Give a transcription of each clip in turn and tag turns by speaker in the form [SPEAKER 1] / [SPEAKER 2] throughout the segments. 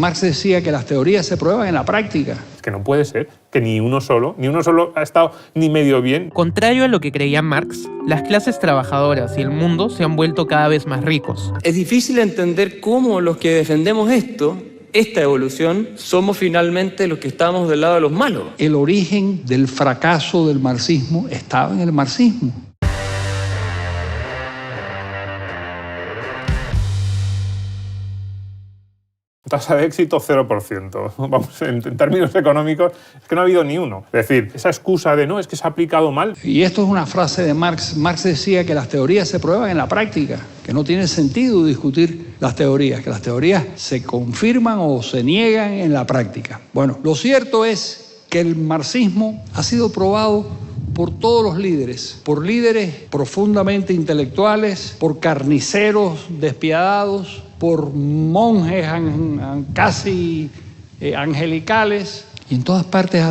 [SPEAKER 1] Marx decía que las teorías se prueban en la práctica.
[SPEAKER 2] Es que no puede ser que ni uno solo ha estado ni medio bien.
[SPEAKER 3] Contrario a lo que creía Marx, las clases trabajadoras y el mundo se han vuelto cada vez más ricos.
[SPEAKER 4] Es difícil entender cómo los que defendemos esta evolución, somos finalmente los que estamos del lado de los malos.
[SPEAKER 1] El origen del fracaso del marxismo estaba en el marxismo.
[SPEAKER 2] Tasa de éxito 0%. Vamos, en términos económicos, es que no ha habido ni uno. Es decir, esa excusa de no, es que se ha aplicado mal.
[SPEAKER 1] Y esto es una frase de Marx. Marx decía que las teorías se prueban en la práctica, que no tiene sentido discutir las teorías, que las teorías se confirman o se niegan en la práctica. Bueno, lo cierto es que el marxismo ha sido probado por todos los líderes, por líderes profundamente intelectuales, por carniceros despiadados, por monjes casi angelicales, y en todas partes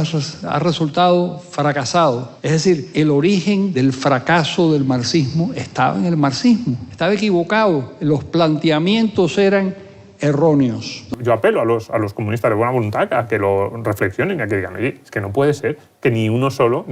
[SPEAKER 1] ha resultado fracasado. Es decir, el origen del fracaso del marxismo estaba en el marxismo, estaba equivocado, los planteamientos eran erróneos.
[SPEAKER 2] Yo apelo a los comunistas de buena voluntad a que lo reflexionen y a que digan, oye, es que no puede ser que ni uno solo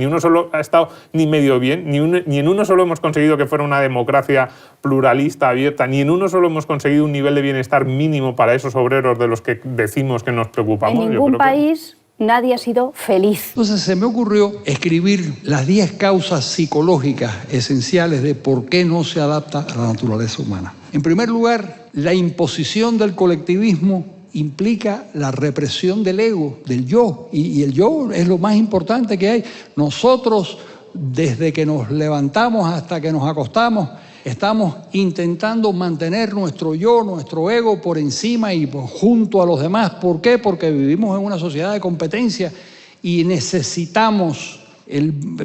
[SPEAKER 2] ha estado ni medio bien, ni en uno solo hemos conseguido que fuera una democracia pluralista, abierta, ni en uno solo hemos conseguido un nivel de bienestar mínimo para esos obreros de los que decimos que nos preocupamos.
[SPEAKER 5] En ningún país nadie ha sido feliz.
[SPEAKER 1] Entonces se me ocurrió escribir las 10 causas psicológicas esenciales de por qué no se adapta a la naturaleza humana. En primer lugar, la imposición del colectivismo implica la represión del ego, del yo, y el yo es lo más importante que hay. Nosotros, desde que nos levantamos hasta que nos acostamos, estamos intentando mantener nuestro yo, nuestro ego por encima y junto a los demás. ¿Por qué? Porque vivimos en una sociedad de competencia y necesitamos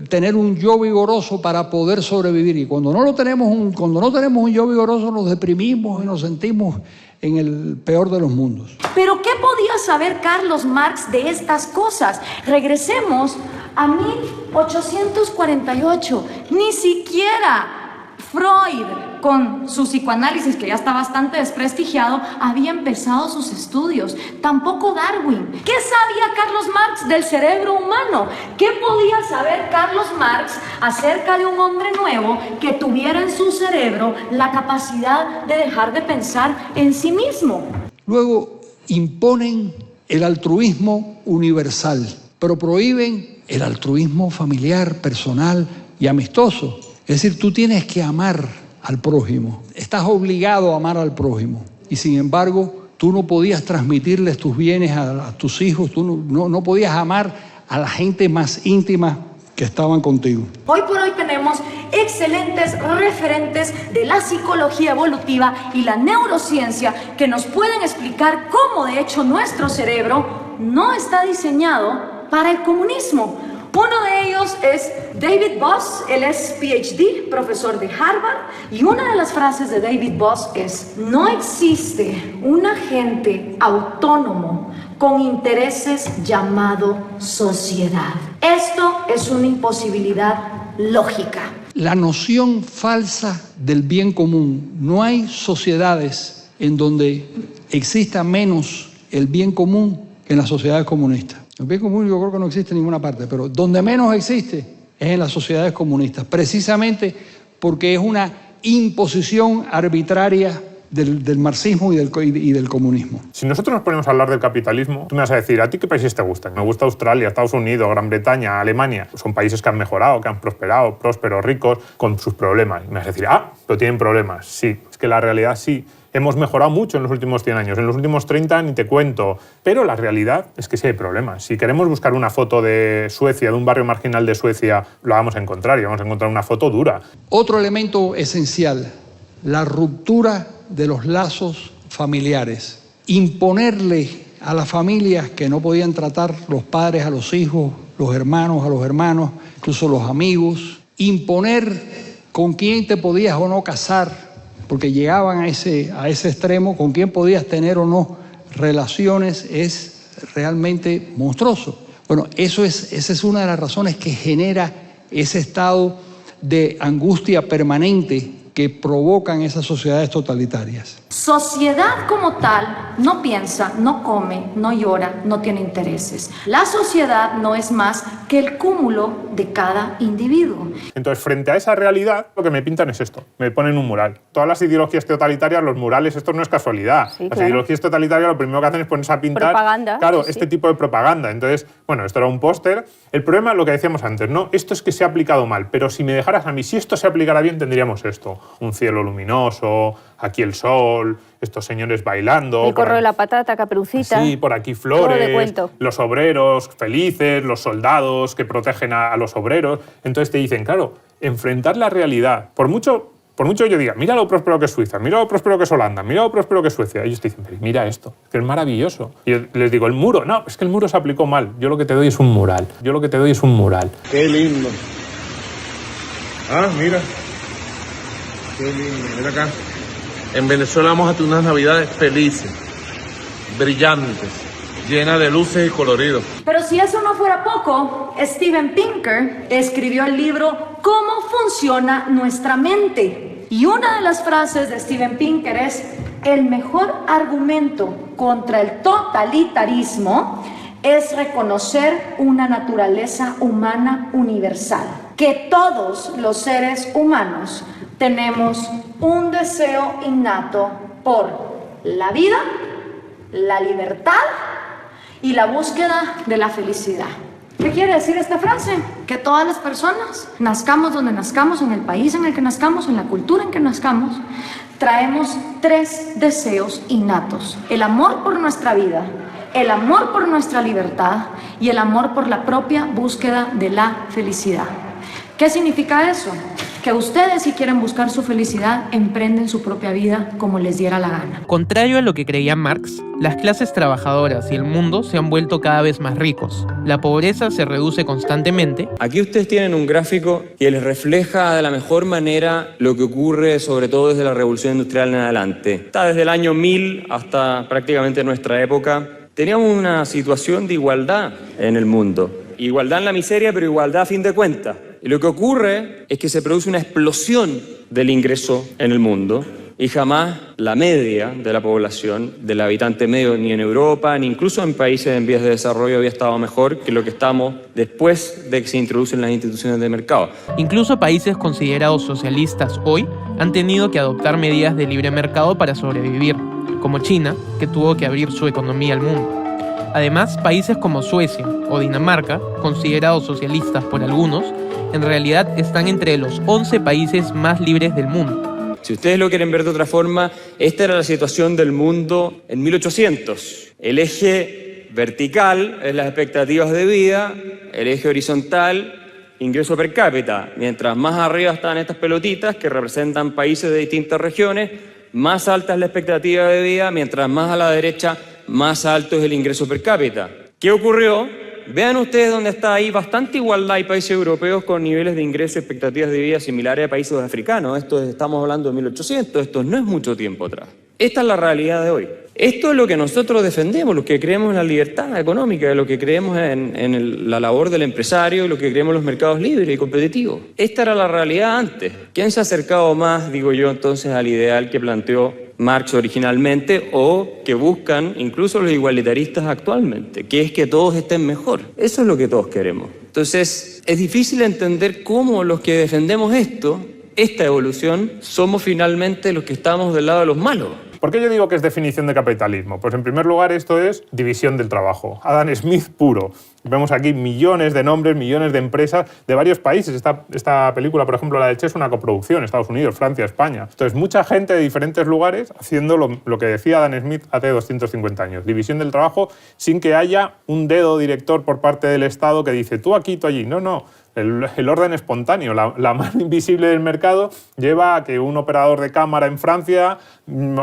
[SPEAKER 1] tener un yo vigoroso para poder sobrevivir. Y cuando no tenemos un yo vigoroso, nos deprimimos y nos sentimos en el peor de los mundos.
[SPEAKER 6] ¿Pero qué podía saber Carlos Marx de estas cosas? Regresemos a 1848. Ni siquiera Freud, con su psicoanálisis, que ya está bastante desprestigiado, había empezado sus estudios. Tampoco Darwin. ¿Qué sabía Carlos Marx del cerebro humano? ¿Qué podía saber Carlos Marx acerca de un hombre nuevo que tuviera en su cerebro la capacidad de dejar de pensar en sí mismo?
[SPEAKER 1] Luego imponen el altruismo universal, pero prohíben el altruismo familiar, personal y amistoso. Es decir, tú tienes que amar al prójimo, estás obligado a amar al prójimo, y sin embargo tú no podías transmitirles tus bienes a tus hijos, tú no podías amar a la gente más íntima que estaban contigo.
[SPEAKER 6] Hoy por hoy tenemos excelentes referentes de la psicología evolutiva y la neurociencia que nos pueden explicar cómo de hecho nuestro cerebro no está diseñado para el comunismo. Uno de ellos es David Boss, él es PhD, profesor de Harvard, y una de las frases de David Boss es: no existe un agente autónomo con intereses llamado sociedad. Esto es una imposibilidad lógica.
[SPEAKER 1] La noción falsa del bien común. No hay sociedades en donde exista menos el bien común que en las sociedades comunistas. El bien común yo creo que no existe en ninguna parte, pero donde menos existe es en las sociedades comunistas, precisamente porque es una imposición arbitraria del marxismo y del comunismo.
[SPEAKER 2] Si nosotros nos ponemos a hablar del capitalismo, tú me vas a decir, ¿a ti qué países te gustan? Me gusta Australia, Estados Unidos, Gran Bretaña, Alemania. Son países que han mejorado, que han prosperado, prósperos, ricos, con sus problemas. Y me vas a decir, pero tienen problemas. Sí, es que la realidad sí. Hemos mejorado mucho en los últimos 100 años, en los últimos 30 ni te cuento, pero la realidad es que sí hay problemas. Si queremos buscar una foto de Suecia, de un barrio marginal de Suecia, lo vamos a encontrar y vamos a encontrar una foto dura.
[SPEAKER 1] Otro elemento esencial, la ruptura de los lazos familiares. Imponerle a las familias que no podían tratar los padres a los hijos, los hermanos a los hermanos, incluso los amigos. Imponer con quién te podías o no casar, porque llegaban a ese extremo, con quién podías tener o no relaciones, es realmente monstruoso. Bueno, esa es una de las razones que genera ese estado de angustia permanente que provocan esas sociedades totalitarias.
[SPEAKER 6] Sociedad como tal no piensa, no come, no llora, no tiene intereses. La sociedad no es más que el cúmulo de cada individuo.
[SPEAKER 2] Entonces, frente a esa realidad, lo que me pintan es esto. Me ponen un mural. Todas las ideologías totalitarias, los murales, esto no es casualidad.
[SPEAKER 5] Sí,
[SPEAKER 2] las
[SPEAKER 5] claro.
[SPEAKER 2] ideologías totalitarias lo primero que hacen es ponerse a pintar
[SPEAKER 5] Propaganda,
[SPEAKER 2] claro,
[SPEAKER 5] sí,
[SPEAKER 2] este
[SPEAKER 5] sí.
[SPEAKER 2] tipo de propaganda. Entonces, bueno, esto era un póster. El problema es lo que decíamos antes, ¿no? Esto es que se ha aplicado mal, pero si me dejaras a mí, si esto se aplicara bien, tendríamos esto. Un cielo luminoso, aquí el sol, estos señores bailando.
[SPEAKER 5] El corro de la patata, Caperucita.
[SPEAKER 2] Sí, por aquí
[SPEAKER 5] Todo de
[SPEAKER 2] flores,
[SPEAKER 5] cuento.
[SPEAKER 2] los obreros felices, los soldados que protegen a los obreros. Entonces te dicen, claro, enfrentar la realidad. Por mucho yo diga, mira lo próspero que es Suiza, mira lo próspero que es Holanda, mira lo próspero que es Suecia. Ellos te dicen, pero mira esto, que es maravilloso. Y yo les digo, el muro, no, es que el muro se aplicó mal. Yo lo que te doy es un mural. Yo lo que te doy es un mural.
[SPEAKER 7] Qué lindo. Ah, mira. Qué lindo. Mira acá. En Venezuela vamos a tener unas navidades felices, brillantes, llenas de luces y coloridos.
[SPEAKER 6] Pero si eso no fuera poco, Steven Pinker escribió el libro ¿Cómo funciona nuestra mente? Y una de las frases de Steven Pinker es: el mejor argumento contra el totalitarismo es reconocer una naturaleza humana universal, que todos los seres humanos tenemos un deseo innato por la vida, la libertad y la búsqueda de la felicidad. ¿Qué quiere decir esta frase? Que todas las personas, nazcamos donde nazcamos, en el país en el que nazcamos, en la cultura en que nazcamos, traemos 3 deseos innatos: el amor por nuestra vida, el amor por nuestra libertad y el amor por la propia búsqueda de la felicidad. ¿Qué significa eso? Que ustedes, si quieren buscar su felicidad, emprenden su propia vida como les diera la gana.
[SPEAKER 3] Contrario a lo que creía Marx, las clases trabajadoras y el mundo se han vuelto cada vez más ricos. La pobreza se reduce constantemente.
[SPEAKER 4] Aquí ustedes tienen un gráfico que les refleja de la mejor manera lo que ocurre, sobre todo desde la Revolución Industrial en adelante. Está desde el año 1000 hasta prácticamente nuestra época. Teníamos una situación de igualdad en el mundo. Igualdad en la miseria, pero igualdad a fin de cuentas. Y lo que ocurre es que se produce una explosión del ingreso en el mundo y jamás la media de la población, del habitante medio, ni en Europa, ni incluso en países en vías de desarrollo había estado mejor que lo que estamos después de que se introducen las instituciones de mercado.
[SPEAKER 3] Incluso países considerados socialistas hoy han tenido que adoptar medidas de libre mercado para sobrevivir, como China, que tuvo que abrir su economía al mundo. Además, países como Suecia o Dinamarca, considerados socialistas por algunos, en realidad están entre los 11 países más libres del mundo.
[SPEAKER 4] Si ustedes lo quieren ver de otra forma, esta era la situación del mundo en 1800. El eje vertical es las expectativas de vida, el eje horizontal, ingreso per cápita. Mientras más arriba están estas pelotitas que representan países de distintas regiones, más alta es la expectativa de vida, mientras más a la derecha, más alto es el ingreso per cápita. ¿Qué ocurrió? Vean ustedes dónde está ahí bastante igualdad. Hay países europeos con niveles de ingreso y expectativas de vida similares a países africanos. Estamos hablando de 1800, esto no es mucho tiempo atrás. Esta es la realidad de hoy. Esto es lo que nosotros defendemos, lo que creemos en la libertad económica, lo que creemos en la labor del empresario, lo que creemos en los mercados libres y competitivos. Esta era la realidad antes. ¿Quién se ha acercado más, digo yo, entonces al ideal que planteó Marx originalmente o que buscan incluso los igualitaristas actualmente, que es que todos estén mejor? Eso es lo que todos queremos. Entonces, es difícil entender cómo los que defendemos esta evolución, somos finalmente los que estamos del lado de los malos.
[SPEAKER 2] ¿Por qué yo digo que es definición de capitalismo? Pues en primer lugar esto es división del trabajo. Adam Smith puro. Vemos aquí millones de nombres, millones de empresas de varios países. Esta película, por ejemplo, la de Che, es una coproducción, Estados Unidos, Francia, España. Entonces, mucha gente de diferentes lugares haciendo lo que decía Adam Smith hace 250 años. División del trabajo sin que haya un dedo director por parte del Estado que dice tú aquí, tú allí. No. El orden espontáneo, la mano invisible del mercado lleva a que un operador de cámara en Francia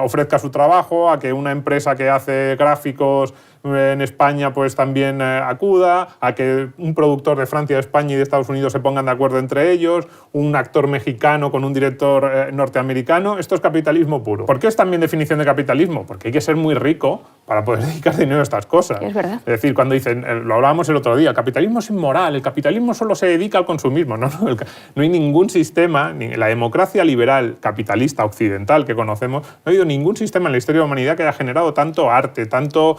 [SPEAKER 2] ofrezca su trabajo, a que una empresa que hace gráficos en España pues también acuda, a que un productor de Francia, de España y de Estados Unidos se pongan de acuerdo entre ellos, un actor mexicano con un director norteamericano. Esto es capitalismo puro. ¿Por qué es también definición de capitalismo? Porque hay que ser muy rico para poder dedicar dinero a estas cosas.
[SPEAKER 5] Es verdad.
[SPEAKER 2] Es decir, cuando dicen, lo hablábamos el otro día, el capitalismo es inmoral, el capitalismo solo se dedica dedica al consumismo. No hay ningún sistema, ni la democracia liberal, capitalista, occidental que conocemos, no ha habido ningún sistema en la historia de la humanidad que haya generado tanto arte, tanto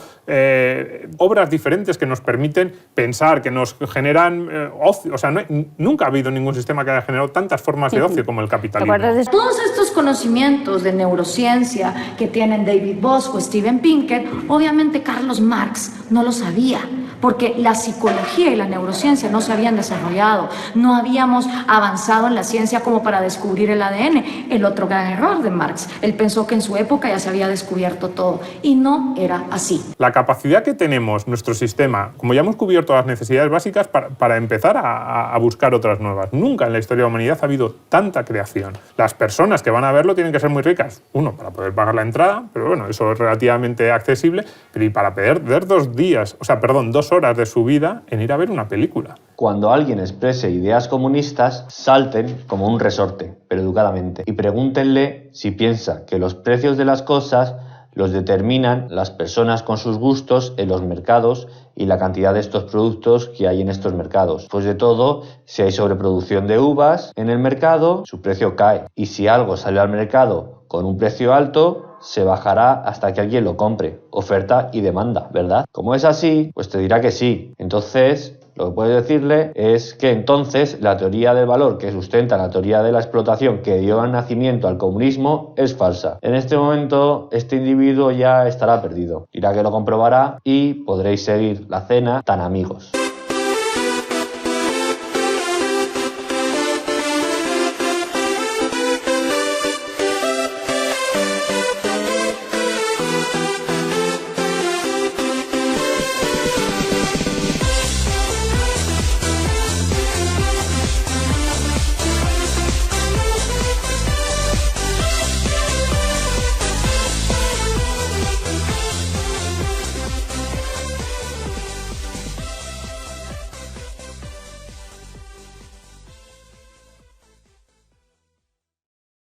[SPEAKER 2] obras diferentes que nos permiten pensar, que nos generan ocio. O sea, nunca ha habido ningún sistema que haya generado tantas formas de ocio como el capitalismo.
[SPEAKER 6] Todos estos conocimientos de neurociencia que tienen David Bosch o Steven Pinker, obviamente Carlos Marx no lo sabía, porque la psicología y la neurociencia no se habían desarrollado, no habíamos avanzado en la ciencia como para descubrir el ADN. El otro gran error de Marx, él pensó que en su época ya se había descubierto todo, y no era así.
[SPEAKER 2] La capacidad que tenemos, nuestro sistema, como ya hemos cubierto las necesidades básicas, para empezar a buscar otras nuevas. Nunca en la historia de la humanidad ha habido tanta creación. Las personas que van a verlo tienen que ser muy ricas. Uno, para poder pagar la entrada, pero bueno, eso es relativamente accesible, pero y para perder 2 horas de su vida en ir a ver una película.
[SPEAKER 8] Cuando alguien exprese ideas comunistas, salten como un resorte, pero educadamente, y pregúntenle si piensa que los precios de las cosas los determinan las personas con sus gustos en los mercados y la cantidad de estos productos que hay en estos mercados. Pues de todo, si hay sobreproducción de uvas en el mercado, su precio cae. Y si algo sale al mercado con un precio alto, se bajará hasta que alguien lo compre. Oferta y demanda, ¿verdad? Como es así, pues te dirá que sí. Entonces, lo que puedes decirle es que entonces la teoría del valor que sustenta la teoría de la explotación que dio nacimiento al comunismo es falsa. En este momento, este individuo ya estará perdido. Dirá que lo comprobará y podréis seguir la cena tan amigos.